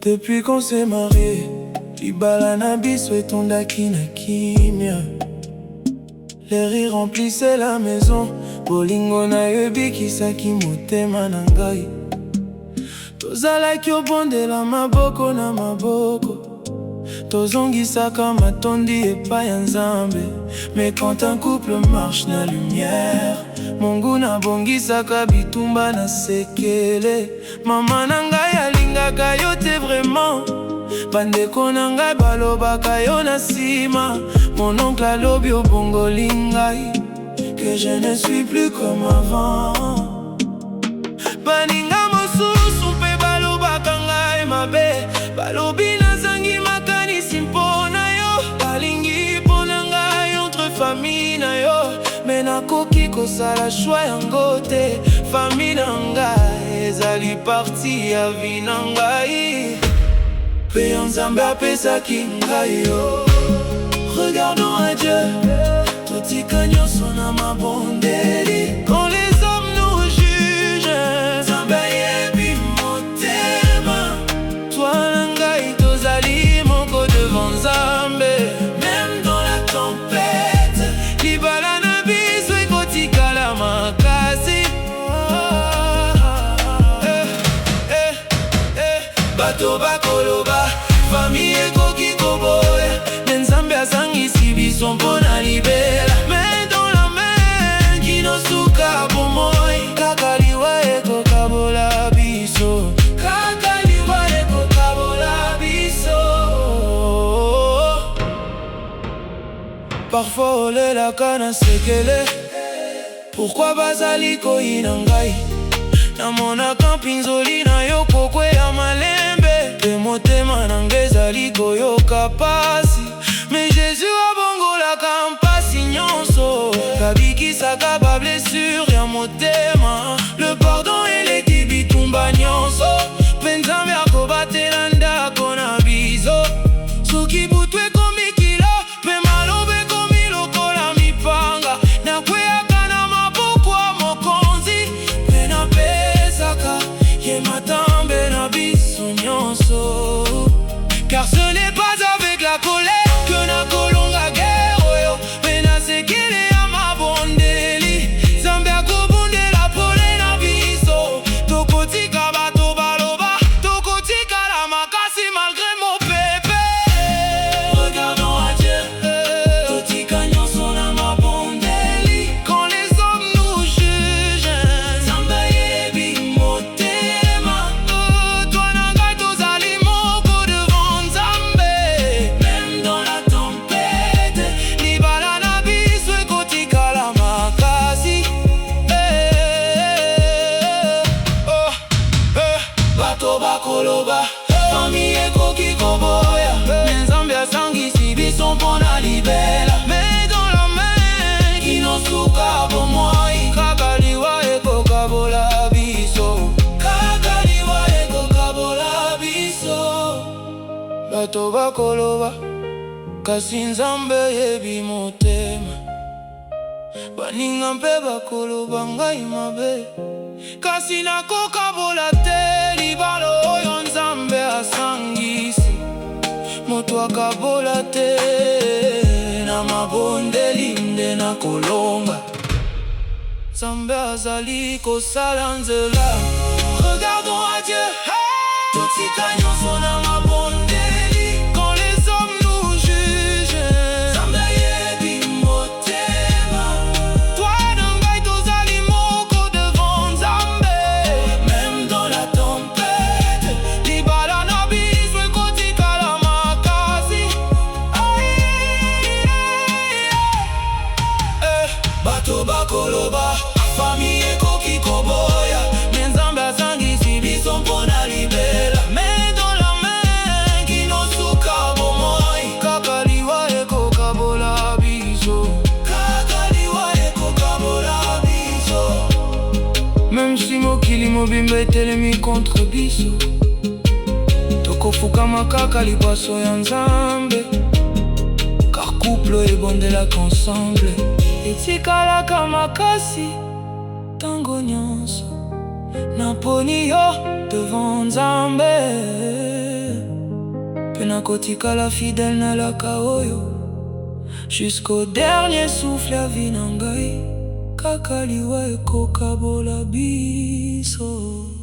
Depuis qu'on s'est marié, libala na biso etondaki na kimia. Les rires remplissaient la maison, bolingo na yebikisaki motema na ngai. Tozalaki obondela maboko na maboko, tozongisaka matondi epai ya Nzambe. Mais quand un couple marche na lumière, Mungu nabongisaka bitumba na sekele. Mama na ngai alingaka yo te vraiment, bandeko na ngai balobaka yo na sima. Mon oncle alobi obongoli ngai, que je ne suis plus comme avant. Baninga mosusu mpe balobaka ngai mabe, balobi nazangi makanisi mpona yo. Balingi mpona ngai entre famille na yo, me nakoki kosala choix yango te. Famille na ngai ezali parti ya vie na ngai, mpe yo Nzambe apesaki ngai yo. Regardons à Dieu, totika nyonso na mabondeli. Quand les hommes nous jugent, Nzambe ayebi motema. Toi na ngai tozali moko devant Nzambe. Même dans la tempête, libala na biso ekotikala makasi. Bato bakoloba, famille ekoki koboya, mais Nzambe asangisi biso mpona libela. Mais dans la main kinosuka bomoi, kaka liwa ekokabola biso, kaka liwa ekokabola biso. Parfois olelaka na sekele, pourquoi bazali koyina ngai? Namonaka mpinzoli na yo kokwea malembe, pe motema na ngai ezali koyoka pasi. Mais Jésus abongolaka mpasi nyonso, kabikisaka ba blessure ya motema. Le pardon eleki bitumba nyonso, mpe Nzambe akobatela ndako na biso. Soki butu ekomi kilo, mpe maloba ekomi lokola mipanga, nakweyaka na maboko ya mokonzi, mpe napesaka ye matambe na biso nyonso. Car ce n'est pas avec la colère que nakolonga guerre oyo, mpe nasekele ya mabondeli. Nzambe akobondela pole na biso, tokotika bato baloba, tokotikala makasi malgré mopepe. Regardons à Dieu, totika nyonso na mabondeli. Quand les hommes nous jugent, Nzambe ayebi motema. Toi na ngai tozali moko devant Nzambe. Même dans la tempête, libala na biso ekotikala makasi. Bato bakoloba, famille ekoki koboya, mais Nzambe asangisi biso mpona libela. Mais dans la main kinosuka bomoi, kaka liwa ekokabola biso, kaka liwa ekokabola biso. Bato bakoloba, kasi Nzambe yebi motema. Baninga mpe bakoloba ngai mabe, kasi nakokabola te libala oyo Nzambe asangisi. Moto akabola te na mabondeli nde nakolonga. Nzambe azali kosala nzela. Regardons à Dieu, totika nyonso na mabondeli. Quand les hommes nous jugent, Nzambe ayebi motema. Toi na ngai tozali moko devant Nzambe. Même dans la tempête, libala na biso ekotikala makasi. Bato bakoloba, famille ekoki koboya, mais Nzambe asangisi biso mpona libela. Mais dans la main kinosuka bomoi, kaka liwa ekokabola biso, kaka liwa ekokabola biso. Même si mokili mobimba etelemi contre biso, nakofukama kaka liboso ya Nzambe, car couple ebondelaka ensemble. Etikalaka makasi tango nyonso naponi yo devant Nzambe, mpe nakotikala fidèle na laka oyo jusqu'au dernier souffle ya vie na ngai. Kaka liwa ekokabola biso.